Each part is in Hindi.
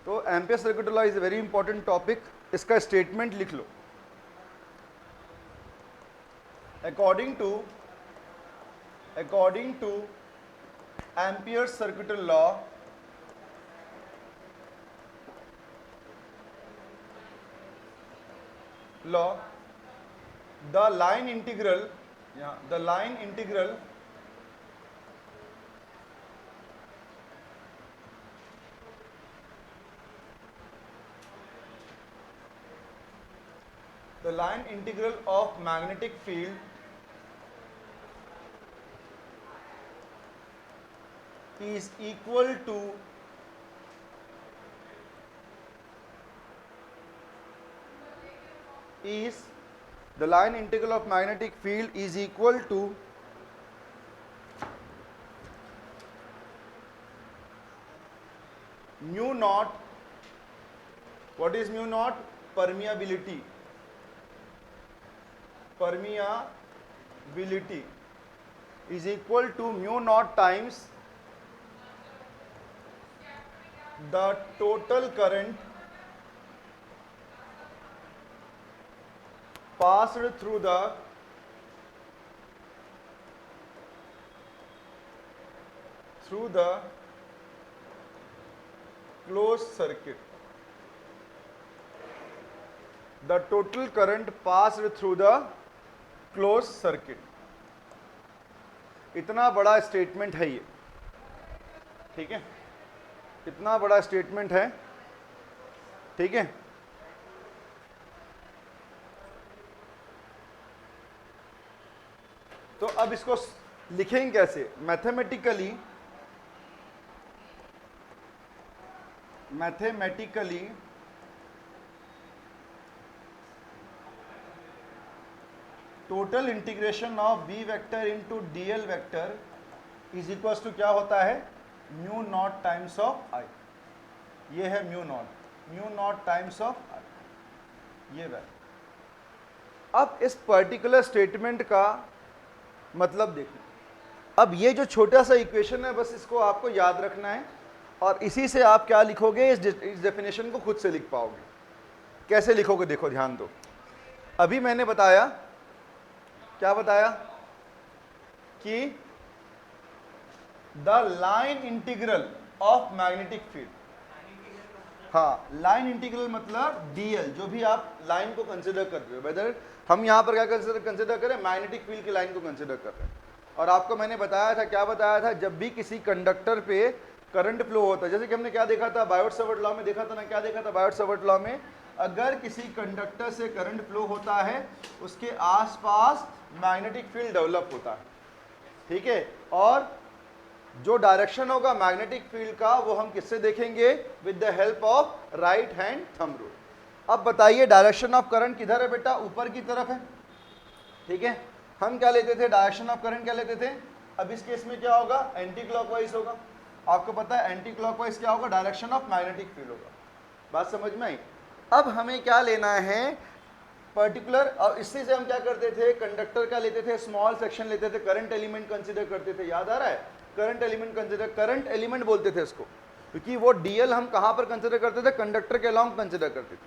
तो Ampere circuit law is a very important topic, इसका स्टेटमेंट लिख लो। According to Ampere circuit law the line integral of magnetic field is equal to the line integral of magnetic field is equal to mu naught. What is mu naught? Permeability is equal to mu naught times the total current passed through the closed circuit. The total current passed through the closed circuit. इतना बड़ा स्टेटमेंट है ये, ठीक है, इतना बड़ा स्टेटमेंट है, ठीक है। तो अब इसको लिखेंगे कैसे? Mathematically total integration of B vector into dl vector is equals to क्या होता है? Mu naught times of I. ये है mu naught times of I, ये वैल्यू। अब इस पर्टिकुलर स्टेटमेंट का मतलब देखो, अब ये जो छोटा सा इक्वेशन है बस इसको आपको याद रखना है और इसी से आप क्या लिखोगे, इस डेफिनेशन को खुद से लिख पाओगे। कैसे लिखोगे देखो, ध्यान दो। अभी मैंने बताया, क्या बताया कि the line integral of magnetic field, हाँ, लाइन इंटीग्रल मतलब डीएल, जो भी आप लाइन को कंसिडर कर रहे हो, वेदर हम यहाँ पर क्या कंसिडर करें, मैग्नेटिक फील्ड की लाइन को कंसिडर कर रहे हैं। और आपको मैंने बताया था, क्या बताया था, जब भी किसी कंडक्टर पे करंट फ्लो होता है, जैसे कि हमने क्या देखा था, बायोट-सावर्ट लॉ में देखा था ना, क्या देखा था बायोट-सावर्ट लॉ में, अगर किसी कंडक्टर से करंट फ्लो होता है उसके आसपास मैग्नेटिक फील्ड डेवलप होता है, ठीक है। और जो डायरेक्शन होगा मैग्नेटिक फील्ड का वो हम किससे देखेंगे? With the help of right hand thumb rule. अब बताइए डायरेक्शन ऑफ करंट किधर है बेटा? ऊपर की तरफ है, ठीक है। हम क्या लेते थे? डायरेक्शन ऑफ करंट क्या लेते थे? अब इस केस में क्या होगा? एंटी क्लॉकवाइज होगा। आपको पता है एंटी क्लॉकवाइज क्या होगा? डायरेक्शन ऑफ मैग्नेटिक फील्ड होगा। बात समझ में आई? अब हमें क्या लेना है पर्टिकुलर, और इसी से हम क्या करते थे, कंडक्टर का लेते थे, स्मॉल सेक्शन लेते थे, करंट एलिमेंट कंसिडर करते थे, याद आ रहा है? Current element consider, current element बोलते थे इसको, क्योंकि वो डीएल हम कहाँ पर कंसिडर करते थे? कंडक्टर के अलॉन्ग कंसिडर करते थे।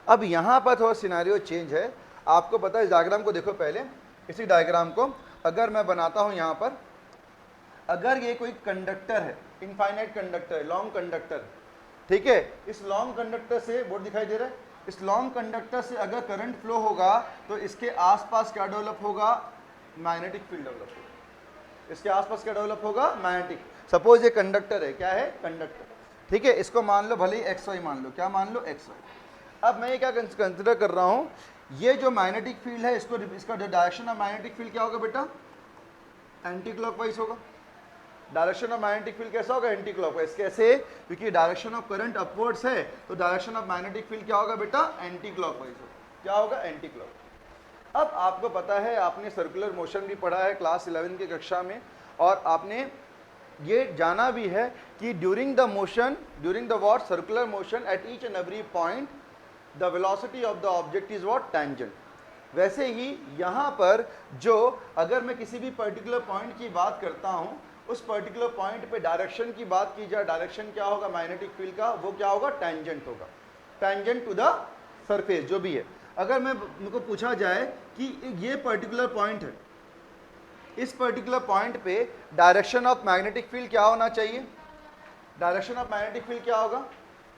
अब यहाँ पर थोड़ा सिनेरियो चेंज है, आपको पता है। इस डायग्राम को देखो पहले, इसी डायग्राम को अगर मैं बनाता हूँ यहाँ पर, अगर ये कोई कंडक्टर है, इनफाइनाइट कंडक्टर है, लॉन्ग कंडक्टर, ठीक है। इस लॉन्ग कंडक्टर से, बोर्ड दिखाई दे रहा है, इस लॉन्ग कंडक्टर से अगर करंट फ्लो होगा तो इसके आसपास क्या डेवलप होगा? मैग्नेटिक फील्ड डेवलप होगा। इसके आसपास क्या डेवलप होगा? मैग्नेटिक। सपोज ये कंडक्टर है, क्या है? कंडक्टर, ठीक है। इसको मान लो भले ही एक्स वाई मान लो, क्या मान लो? X Y. अब मैं ये क्या कंसिडर कर रहा हूँ, ये जो मैग्नेटिक फील्ड है इसको, इसका जो डायरेक्शन ऑफ मैग्नेटिक फील्ड क्या होगा बेटा? एंटी क्लॉकवाइज होगा। डायरेक्शन ऑफ मैग्नेटिक फील्ड कैसा होगा? Anti clockwise. कैसे? क्योंकि डायरेक्शन ऑफ करंट अपवर्ड्स है, तो डायरेक्शन ऑफ मैग्नेटिक फील्ड क्या होगा बेटा? एंटी क्लॉकवाइज होगा। क्या होगा? Anti clockwise. अब आपको पता है, आपने सर्कुलर मोशन भी पढ़ा है क्लास 11 की कक्षा में, और आपने ये जाना भी है कि during the motion, during the what? Circular motion, at each and every point the velocity of the object is what? Tangent. वैसे ही यहाँ पर जो, अगर मैं किसी भी पर्टिकुलर पॉइंट की बात करता हूँ उस पर्टिकुलर पॉइंट पे डायरेक्शन की बात की जाए, डायरेक्शन क्या होगा मैग्नेटिक फील्ड का, वो क्या होगा, टेंजेंट होगा, टेंजेंट टू द सरफेस जो भी है। अगर मुझको पूछा जाए कि ये पर्टिकुलर पॉइंट है, इस पर्टिकुलर पॉइंट पे डायरेक्शन ऑफ मैग्नेटिक फील्ड क्या होना चाहिए, डायरेक्शन ऑफ मैग्नेटिक फील्ड क्या होगा,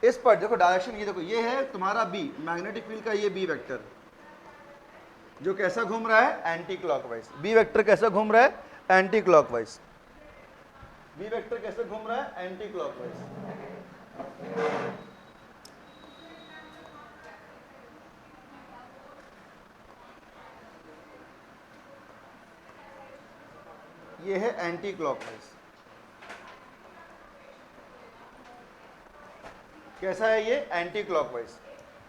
इस पर देखो डायरेक्शन, ये देखो ये है तुम्हारा बी, मैग्नेटिक फील्ड का ये बी वेक्टर जो कैसा घूम रहा है, एंटी क्लॉकवाइज। बी वेक्टर कैसा घूम रहा है, एंटी क्लॉकवाइज। बी वेक्टर कैसे घूम रहा है, एंटी क्लॉकवाइज। ये है एंटी क्लॉकवाइज। कैसा है ये, एंटी क्लॉकवाइज।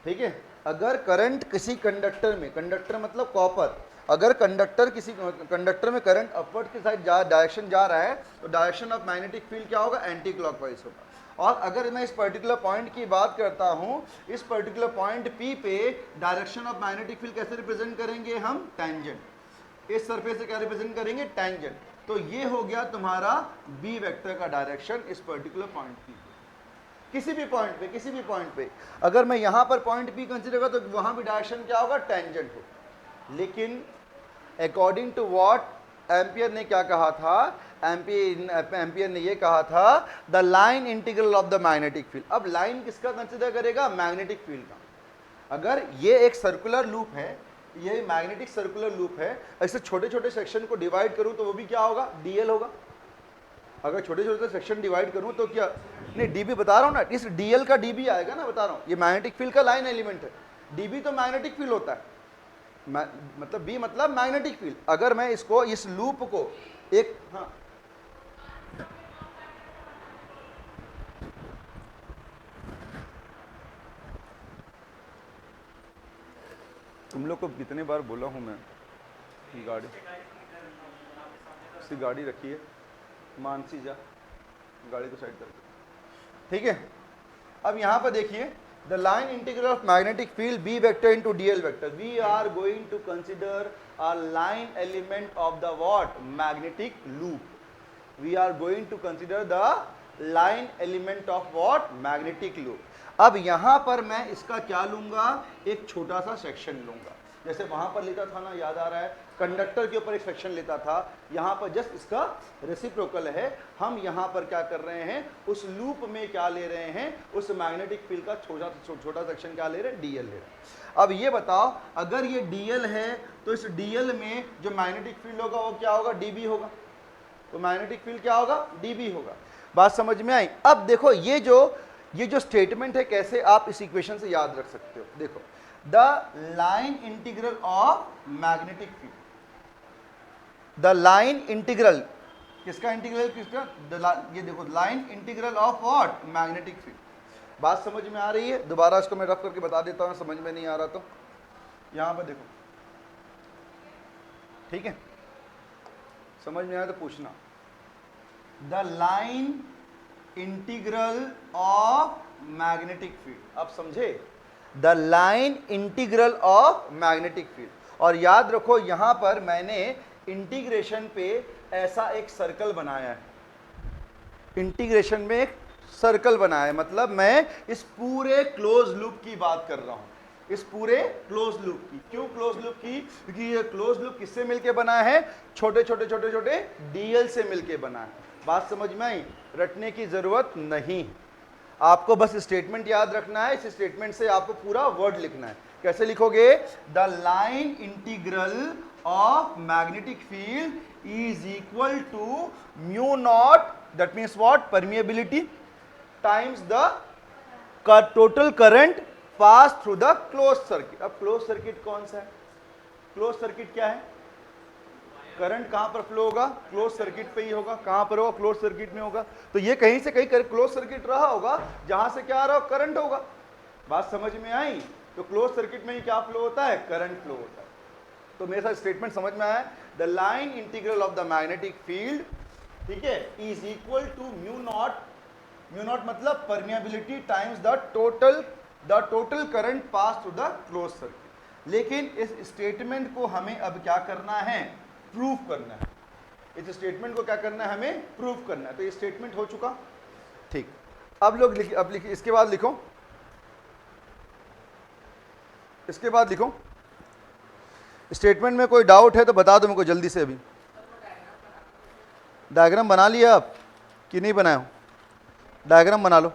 ठीक है, अगर करंट किसी कंडक्टर में, कंडक्टर मतलब कॉपर, अगर कंडक्टर किसी कंडक्टर में करंट अपवर्ड की साइड डायरेक्शन जा रहा है तो डायरेक्शन ऑफ मैग्नेटिक फील्ड क्या होगा, एंटी क्लॉकवाइज होगा। और अगर मैं इस पर्टिकुलर पॉइंट की बात करता हूं, इस पर्टिकुलर पॉइंट पी पे डायरेक्शन ऑफ मैग्नेटिक फील्ड कैसे रिप्रेजेंट करेंगे हम, टेंजेंट। इस सरफेस से क्या रिप्रेजेंट करेंगे, टेंजेंट। तो ये हो गया तुम्हारा बी वेक्टर का डायरेक्शन इस पर्टिकुलर पॉइंट पी, किसी भी पॉइंट पे, किसी भी पॉइंट पे। अगर मैं यहां पर पॉइंट पी कंसीडर करूं तो वहां भी डायरेक्शन क्या होगा, टेंजेंट हो। लेकिन अकॉर्डिंग टू व्हाट एम्पियर ने क्या कहा था, एम्पियर ने ये कहा था the line integral of the magnetic field. अब लाइन किसका कंसीडर करेगा, मैग्नेटिक फील्ड का। अगर ये एक सर्कुलर लूप है, ये मैग्नेटिक सर्कुलर लूप है, ऐसे छोटे छोटे सेक्शन को डिवाइड करूं तो वो भी क्या होगा, डीएल होगा। अगर छोटे छोटे सेक्शन डिवाइड करूं तो क्या, नहीं डीबी बता रहा हूं ना, इस डीएल का डीबी आएगा ना, बता रहा हूं, ये मैग्नेटिक फील्ड का लाइन एलिमेंट है, डीबी तो मैग्नेटिक फील्ड होता है, मतलब बी मतलब मैग्नेटिक फील्ड। अगर मैं इसको, इस लूप को एक, हाँ तुम लोग को कितने बार बोला हूं मैं, गाड़ी सी गाड़ी रखी है, मानसी जा गाड़ी को साइड कर, ठीक है। अब यहां पर देखिए, the line integral of magnetic field B vector into dl vector, we are going to consider a line element of the what, magnetic loop. We are going to consider the line element of what, magnetic loop. अब यहां पर मैं इसका क्या लूंगा, एक छोटा सा सेक्शन लूंगा, जैसे वहां पर लेता था ना, याद आ रहा है, कंडक्टर के ऊपर एक सेक्शन लेता था, यहां पर जस्ट इसका रेसिप्रोकल है। हम यहां पर क्या कर रहे हैं, उस लूप में क्या ले रहे हैं, उस मैग्नेटिक फील्ड का छोटा सेक्शन क्या ले रहे हैं, डीएल ले रहे हैं। अब ये बताओ, अगर ये डीएल है तो इस डीएल में जो मैग्नेटिक फील्ड होगा वो क्या होगा, डीबी होगा। तो मैग्नेटिक फील्ड क्या होगा, डीबी होगा। बात समझ में आई। अब देखो ये जो स्टेटमेंट है, कैसे आप इस इक्वेशन से याद रख सकते हो। देखो, the line integral of magnetic field, the line integral, किसका इंटीग्रल, किसका, ये देखो line integral of what, magnetic field. बात समझ में आ रही है, दोबारा इसको मैं रफ करके बता देता हूं, समझ में नहीं आ रहा तो यहां पर देखो, ठीक है, समझ में आया तो पूछना। The line integral of magnetic field, आप समझे, the line integral of magnetic field. और याद रखो यहां पर मैंने इंटीग्रेशन पे ऐसा एक सर्कल बनाया है, इंटीग्रेशन में एक सर्कल बनाया है, मतलब मैं इस पूरे क्लोज लूप की बात कर रहा हूं, इस पूरे क्लोज लूप की। क्यों क्लोज लूप की, क्योंकि ये क्लोज लूप किससे मिलके बना है, छोटे छोटे डीएल से मिलके बना है। बात समझ में आई, रटने की जरूरत नहीं, आपको बस स्टेटमेंट याद रखना है, इस स्टेटमेंट से आपको पूरा वर्ड लिखना है। कैसे लिखोगे, the line integral of magnetic field is equal to mu naught, that means what, permeability times the total current pass through the close circuit. अब क्लोज सर्किट कौन सा है, क्लोज सर्किट क्या है, करंट कहां पर फ्लो होगा, क्लोज सर्किट पे ही होगा। कहां पर होगा, क्लोज सर्किट में होगा। तो ये कहीं से कहीं क्लोज सर्किट रहा होगा जहां से क्या आ रहा हो, करंट होगा। बात समझ में आई। तो क्लोज सर्किट में ही क्या फ्लो होता है, करंट फ्लो होता है। तो मेरे साथ स्टेटमेंट समझ में आया, the line integral of the magnetic field, ठीक है, is equal to mu naught मतलब permeability times the total current pass through the close circuit. लेकिन इस स्टेटमेंट को हमें अब क्या करना है, प्रूफ करना है। इस स्टेटमेंट को क्या करना है, हमें प्रूव करना है। तो ये स्टेटमेंट हो चुका, ठीक। अब लोग लिखिए, इसके बाद लिखो, इसके बाद लिखो। स्टेटमेंट में कोई डाउट है तो बता दो मेरे को जल्दी से। अभी डायग्राम बना लिया आप कि नहीं बनाया हो? डायग्राम बना लो।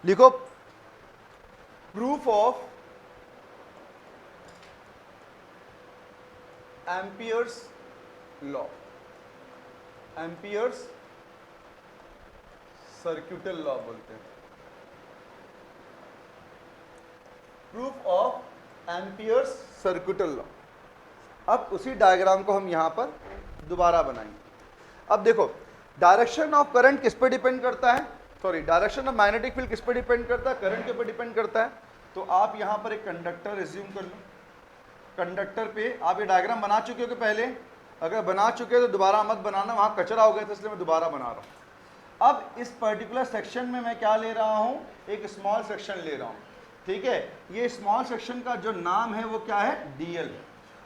लिखो proof of Ampere's law, amperes सर्क्यूटल law बोलते हैं। Proof of amperes सर्क्यूटल law. अब उसी डायग्राम को हम यहां पर दोबारा बनाएंगे। अब देखो, डायरेक्शन ऑफ करंट किस पे डिपेंड करता है, sorry, direction of magnetic field किस पे डिपेंड करता है, करंट के ऊपर डिपेंड करता है। तो आप यहां पर एक कंडक्टर रिज्यूम कर लो। कंडक्टर पे आप ये डायग्राम बना चुके हो कि पहले? अगर बना चुके हो तो दोबारा मत बनाना, वहां कचरा हो गया था इसलिए मैं दोबारा बना रहा हूं। अब इस पर्टिकुलर सेक्शन में मैं क्या ले रहा हूं, एक स्मॉल सेक्शन ले रहा हूं, ठीक है। ये स्मॉल सेक्शन का जो नाम है वो क्या है, डीएल।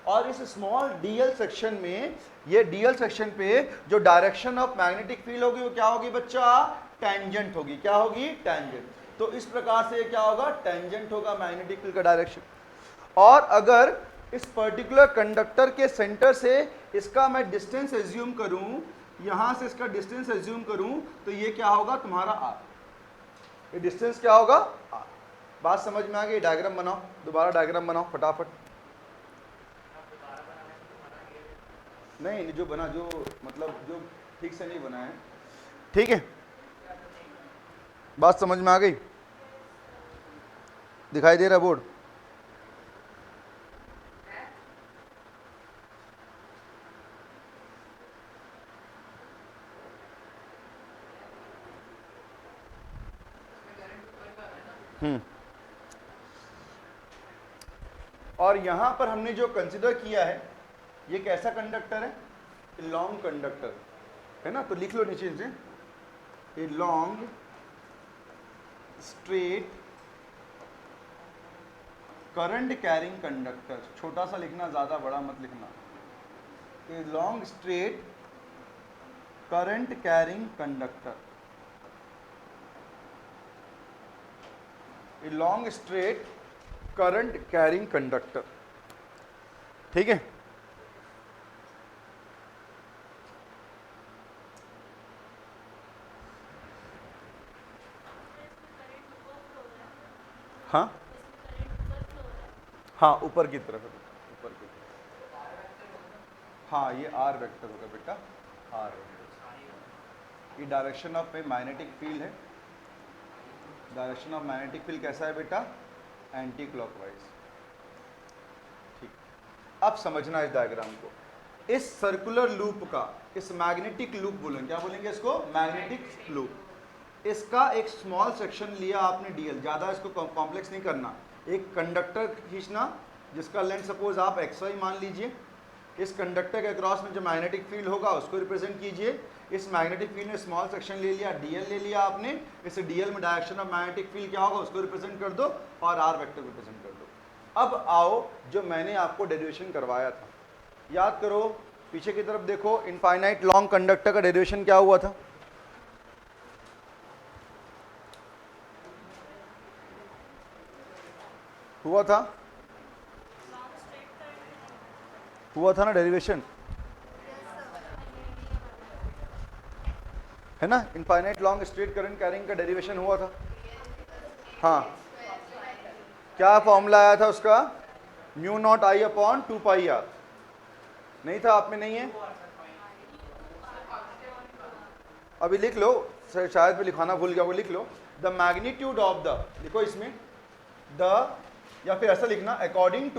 और इस स्मॉल डीएल सेक्शन में, ये डीएल सेक्शन पे जो डायरेक्शन ऑफ मैग्नेटिक फील्ड होगी वो क्या होगी बच्चा, टेंजेंट होगी। क्या होगी, टेंजेंट। तो इस प्रकार से ये क्या होगा, टेंजेंट होगा मैग्नेटिक फील्ड का डायरेक्शन। और अगर इस पर्टिकुलर कंडक्टर के सेंटर से इसका मैं डिस्टेंस एज्यूम करूं, यहां से इसका डिस्टेंस एज्यूम करूं, तो ये क्या होगा तुम्हारा आर। ये डिस्टेंस क्या होगा, आर। बात समझ में आ गई? डायग्राम बनाओ, दोबारा डायग्राम बनाओ फटाफट। नहीं, जो बना, जो मतलब जो ठीक से नहीं बना है, ठीक है। बात समझ में आ गई? दिखाई दे रहा बोर्ड? और यहां पर हमने जो कंसिडर किया है, ये कैसा कंडक्टर है, लॉन्ग कंडक्टर है ना। तो लिख लो नीचे से, a long straight current carrying conductor. छोटा सा लिखना, ज्यादा बड़ा मत लिखना। A long straight current carrying conductor, a long straight current carrying conductor, ठीक है। हाँ हाँ, ऊपर की तरफ, ऊपर की तरफ। हाँ, ये आर वेक्टर होगा बेटा, आर वेक्टर। ये डायरेक्शन ऑफ मैग्नेटिक फील्ड है। डायरेक्शन ऑफ मैग्नेटिक फील्ड कैसा है बेटा, एंटी क्लॉकवाइज, ठीक। अब समझना इस डायग्राम को। इस सर्कुलर लूप का, इस मैग्नेटिक लूप बोलेंगे, क्या बोलेंगे इसको, मैग्नेटिक लूप। इसका एक स्मॉल सेक्शन लिया आपने डीएल, ज़्यादा इसको कॉम्प्लेक्स नहीं करना। एक कंडक्टर खींचना जिसका लेंथ सपोज आप XY मान लीजिए। इस कंडक्टर के अक्रॉस में जो मैग्नेटिक फील्ड होगा उसको रिप्रेजेंट कीजिए। इस मैग्नेटिक फील्ड में स्मॉल सेक्शन ले लिया, डीएल ले लिया आपने। इस डीएल में डायरेक्शन ऑफ मैग्नेटिक फील्ड क्या होगा उसको रिप्रेजेंट कर दो और आर वेक्टर को रिप्रेजेंट कर दो। अब आओ, जो मैंने आपको डेरिवेशन करवाया था, याद करो, पीछे की तरफ देखो। इनफाइनाइट लॉन्ग कंडक्टर का डेरिवेशन क्या हुआ था, हुआ था ना डेरिवेशन, है ना। Infinite long straight current carrying का डेरिवेशन हुआ था। हाँ, क्या फॉर्मूला आया था उसका, mu naught I upon 2πr। नहीं था, आप में नहीं है? अभी लिख लो, शायद मैं लिखाना भूल गया, वो लिख लो। द मैग्नीट्यूड ऑफ द, लिखो इसमें द, या फिर ऐसा लिखना, according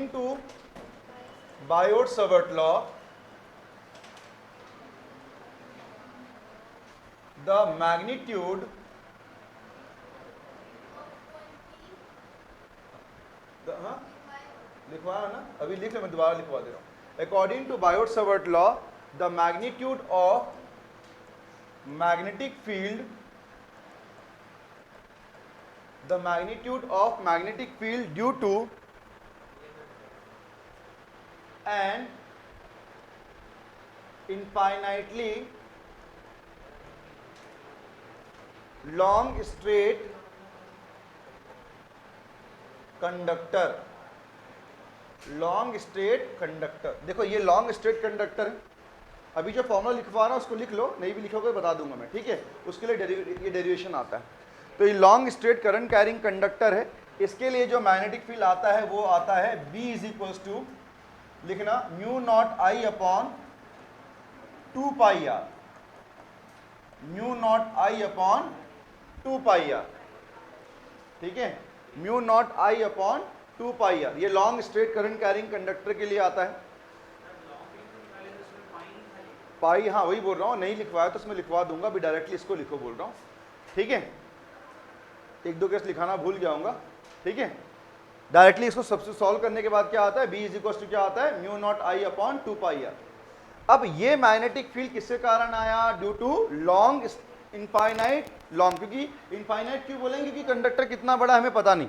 to Biot Savart law, the magnitude लिखवाया ना, अभी लिख लो, मैं दोबारा लिखवा दे रहा हूं। According to Biot Savart law, the magnitude of magnetic field, the magnitude of magnetic field due to an infinitely long straight conductor, long straight conductor. देखो ये लॉन्ग स्ट्रेट कंडक्टर है, अभी जो फॉर्मूला लिखवा रहा हूं उसको लिख लो, नहीं भी लिखोगे बता दूंगा मैं, ठीक है, उसके लिए ये डेरिवेशन आता है। तो ये long straight current carrying conductor है, इसके लिए जो मैग्नेटिक फील्ड आता है वो आता है B इज इक्वल्स टू, लिखना mu naught I upon 2 pi R, mu naught I upon 2 pi R, ठीक है, mu naught I upon 2 pi R, ये long straight current carrying conductor के लिए आता है। पाई, हाँ वही बोल रहा हूँ, नहीं लिखवाया तो उसमें लिखवा दूंगा, अभी डायरेक्टली इसको लिखो बोल रहा हूँ, ठीक है, एक दो केस लिखाना भूल जाऊंगा, ठीक है। डायरेक्टली इसको सबसे सॉल्व करने के बाद क्या आता है, बी इज इक्वल टू क्या आता है, mu naught I upon 2 pi r. अब ये मैग्नेटिक फील्ड किसके कारण आया, due to long infinite long, क्योंकि इनफाइनाइट क्यों बोलेंगे, क्योंकि कंडक्टर कितना बड़ा है हमें पता नहीं,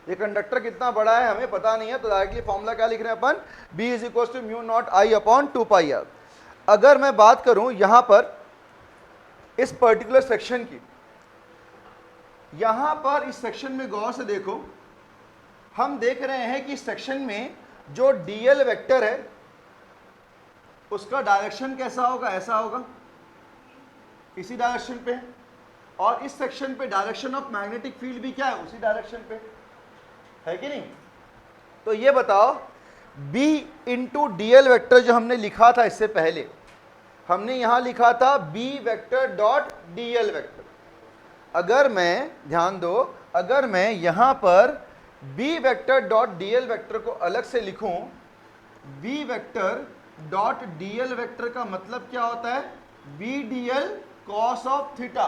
ये कंडक्टर कितना बड़ा है हमें पता नहीं है, तो डायरेक्टली फॉर्मूला क्या लिख रहे हैं अपन, B is equal to mu naught I upon 2 pi R. अगर मैं बात करूं यहां पर इस पर्टिकुलर सेक्शन की, यहां पर इस सेक्शन में गौर से देखो, हम देख रहे हैं कि इस सेक्शन में जो डीएल वेक्टर है उसका डायरेक्शन कैसा होगा, ऐसा होगा, इसी डायरेक्शन पे, और इस सेक्शन पे डायरेक्शन ऑफ मैग्नेटिक फील्ड भी क्या है, उसी डायरेक्शन पे है कि नहीं। तो ये बताओ B इंटू डीएल वेक्टर जो हमने लिखा था इससे पहले, हमने यहां लिखा था B vector dot dl vector. अगर मैं, ध्यान दो, अगर मैं यहां पर B vector dot dl vector को अलग से लिखूं, B vector dot dl vector का मतलब क्या होता है, B dl cos of theta,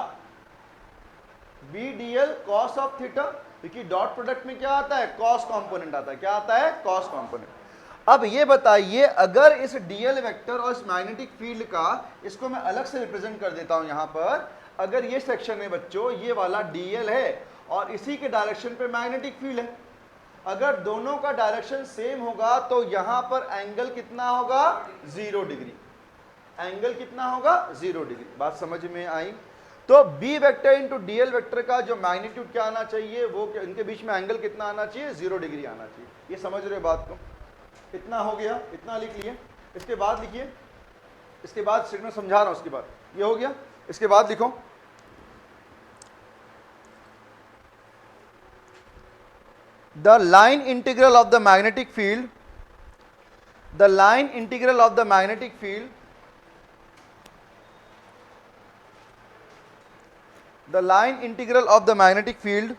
B dl cos of theta, क्योंकि डॉट प्रोडक्ट में क्या आता है, कॉस कंपोनेंट आता है, क्या आता है, कॉस कंपोनेंट। अब ये बताइए, अगर इस डीएल वेक्टर और इस मैग्नेटिक फील्ड का, इसको मैं अलग से रिप्रेजेंट कर देता हूं यहां पर, अगर ये सेक्शन है बच्चों, ये वाला डीएल है और इसी के डायरेक्शन पे मैग्नेटिक फील्ड है, अगर दोनों का डायरेक्शन सेम होगा तो यहां पर एंगल कितना होगा, 0 डिग्री, एंगल कितना होगा, 0 डिग्री। बात समझ में आई। तो B vector into dl vector का जो मैग्नीट्यूड क्या आना चाहिए, वो इनके बीच में एंगल कितना आना चाहिए, 0 डिग्री आना चाहिए। ये समझ रहे बात को, इतना हो गया, इतना लिख लिए। इसके बाद लिखिए, इसके बाद सिग्नल समझा रहा हूं, उसके बाद ये हो गया, इसके बाद लिखो the line integral of the magnetic field, the line integral of the magnetic field, the line integral of the magnetic field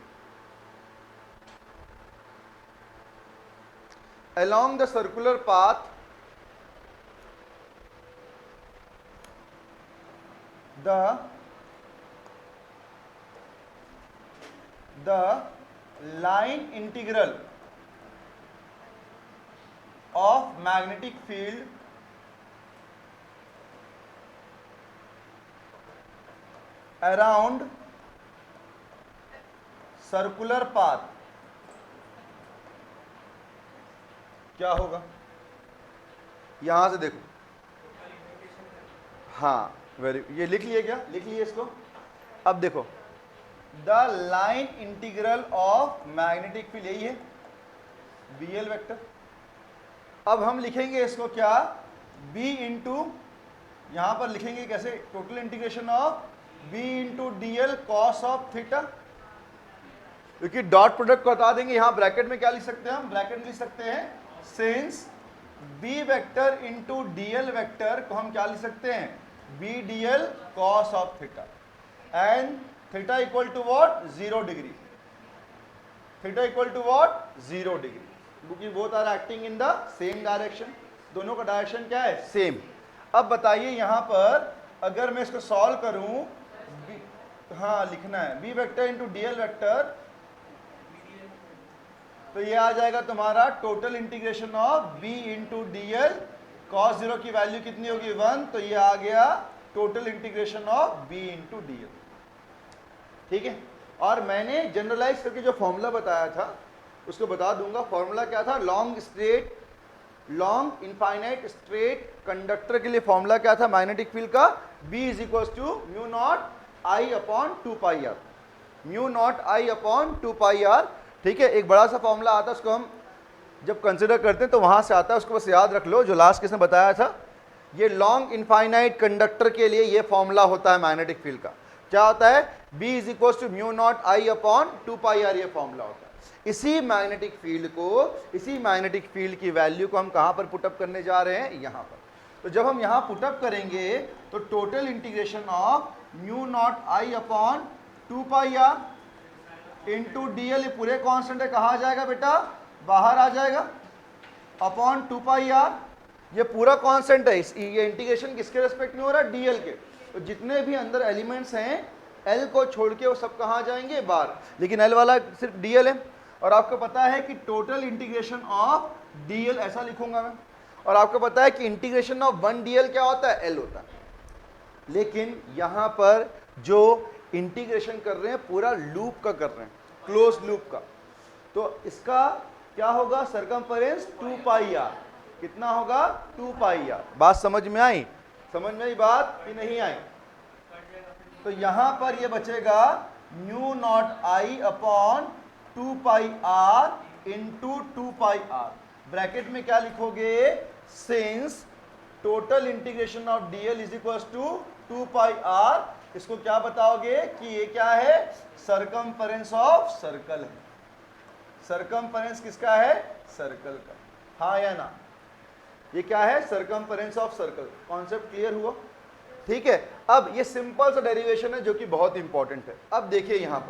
along the circular path the line integral of magnetic field around circular path क्या होगा, यहां से देखो, हाँ वेरी, ये लिख लिए क्या, लिख लिए इसको। अब देखो the line integral of magnetic field, यही है बीएल वेक्टर। अब हम लिखेंगे इसको क्या, बी इंटू, यहां पर लिखेंगे कैसे, total integration of B into dl cos of theta, क्योंकि डॉट प्रोडक्ट को हटा देंगे, यहां ब्रैकेट में क्या लिख सकते हैं हम, ब्रैकेट में लिख सकते हैं since B vector into dl vector को हम क्या लिख सकते हैं, B dl cos of theta, and theta equal to what, 0 degree, theta equal to what, 0 degree, क्योंकि both are acting in the same direction, दोनों का डायरेक्शन क्या है, सेम। अब बताइए यहां पर अगर मैं इसको सॉल्व करूं, हाँ लिखना है B vector into dl vector, तो ये आ जाएगा तुम्हारा total integration of B into dl, cos 0 की वैल्यू कितनी होगी, 1, तो ये आ गया total integration of B into dl, ठीक है। और मैंने जनरलाइज करके जो फॉर्मूला बताया था उसको बता दूंगा, फॉर्मूला क्या था, long straight long infinite straight conductor के लिए फॉर्मूला क्या था मैग्नेटिक फील्ड का, B is equal to mu naught I upon 2πr, mu naught I upon 2πr। ठीक है, एक बड़ा सा फॉर्मूला आता है, उसको हम जब कंसिडर करते हैं तो वहां से आता है, उसको बस याद रख लो, जो लास्ट किसने बताया था। ये लॉन्ग इनफाइनाइट कंडक्टर के लिए ये फॉर्मूला होता है मैग्नेटिक फील्ड का, क्या होता है, B is equal to mu naught I upon 2πr, ये फॉर्मूला होता है। इसी मैग्नेटिक फील्ड की वैल्यू को हम कहां पर पुटअप करने जा रहे हैं, यहां पर। तो जब हम यहां पुटअप करेंगे तो total integration of mu naught I upon 2πr into dl, ये पूरे कांस्टेंट है, कहा जाएगा बेटा, बाहर आ जाएगा, अपॉन 2πr, ये पूरा कांस्टेंट है। ये इंटीग्रेशन किसके रेस्पेक्ट में हो रहा है, dl के। तो जितने भी अंदर एलिमेंट्स हैं l को छोड़ के वो सब कहाँ जाएंगे, बाहर, लेकिन l वाला सिर्फ dl है। और आपको पता है कि टोटल इंटीग्रेशन ऑफ dl, ऐसा लिखूंगा मैं, और आपको पता है कि इंटीग्रेशन ऑफ 1dl क्या होता है, l होता है। लेकिन यहां पर जो इंटीग्रेशन कर रहे हैं पूरा लूप का कर रहे हैं, क्लोज लूप का, तो इसका क्या होगा, सरकमफेरेंस 2πr, कितना होगा, 2πr। बात समझ में आई, समझ में आई बात कि नहीं आई। तो यहां पर ये बचेगा mu naught I upon 2πr into 2πr, bracket में क्या लिखोगे, since total integration of dl is equal to 2πr, इसको क्या बताओगे कि ये क्या है, सरकमफेरेंस ऑफ सर्कल है। सरकमफेरेंस किसका है, सर्कल का, हाँ या ना, ये क्या है, circumference of circle. Concept clear हुआ, ठीक है। अब ये सिंपल सा डेरिवेशन है जो कि बहुत इंपॉर्टेंट है। अब देखिए यहां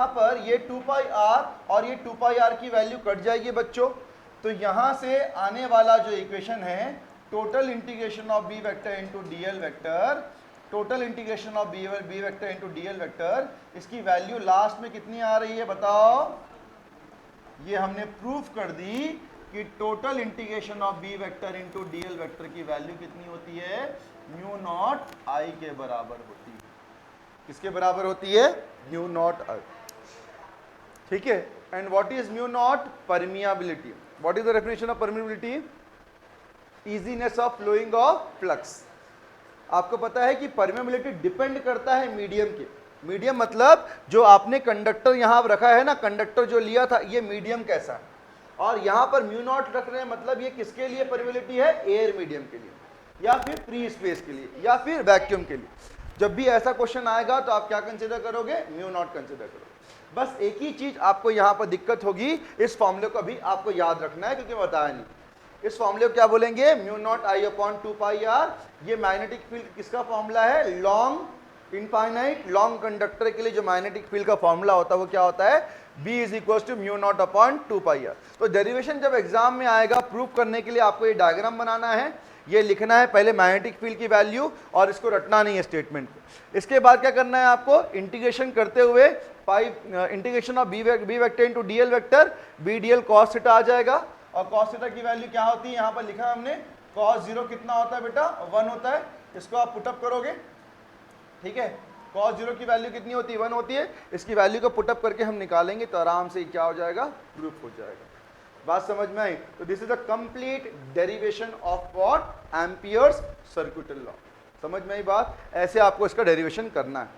पर ये 2πr और ये 2πr की वैल्यू कट जाएगी बच्चों। तो यहां से आने वाला जो इक्वेशन है, total integration of b vector into dl vector, total integration of b vector into dl vector, इसकी वैल्यू लास्ट में कितनी आ रही है बताओ। ये हमने प्रूफ कर दी कि total integration of b vector into dl vector की वैल्यू कितनी होती है, म्यू नॉट I के बराबर होती है। किसके बराबर होती है, म्यू नॉट I, ठीक है। And what is mu naught, permeability. What is the definition of permeability, easiness of flowing of flux. आपको पता है कि परमियाबिलिटी डिपेंड करता है मीडियम के, मीडियम मतलब जो आपने कंडक्टर यहां रखा है ना, कंडक्टर जो लिया था, ये मीडियम कैसा है, और यहां पर म्यू नॉट रख रहे हैं, मतलब ये किसके लिए परमियाबिलिटी है, एयर मीडियम के लिए, या फिर फ्री स्पेस के लिए, या फिर वैक्यूम के लिए। जब भी ऐसा क्वेश्चन आएगा तो आप क्या कंसीडर करोगे, म्यू नॉट कंसीडर करोगे। बस एक ही चीज आपको यहां पर दिक्कत होगी, इस फॉर्मूले को भी आपको याद रखना है क्योंकि बताया नहीं। इस फॉर्मूले को क्या बोलेंगे, mu naught I upon 2πr। ये मैग्नेटिक फील्ड किसका फॉर्मूला है, लॉन्ग इनफाइनाइट लॉन्ग कंडक्टर के लिए जो मैग्नेटिक फील्ड का फॉर्मूला होता है वो क्या होता है, B is equal to mu naught upon 2πr। तो डेरिवेशन जब एग्जाम में आएगा, प्रूव करने के लिए आपको ये डायग्राम बनाना है, ये लिखना है पहले मैग्नेटिक फील्ड की वैल्यू, और इसको रटना नहीं है स्टेटमेंट को। इसके बाद क्या करना है आपको, इंटीग्रेशन करते हुए integration of b vector into dl vector, b dl cos theta आ जाएगा, और cos थीटा की वैल्यू क्या होती है, यहाँ पर लिखा हमने cos 0 कितना होता है बेटा, 1 होता है। इसको आप पुटअप करोगे, ठीक है, cos 0 की वैल्यू कितनी होती है, 1 होती है। इसकी वैल्यू को पुटअप करके हम निकालेंगे तो आराम से क्या हो जाएगा, प्रूफ हो जाएगा। बात समझ में आई। तो this is the complete derivation of what, amperes circuital law. समझ में आई बात, ऐसे आपको इसका डेरिवेशन करना है।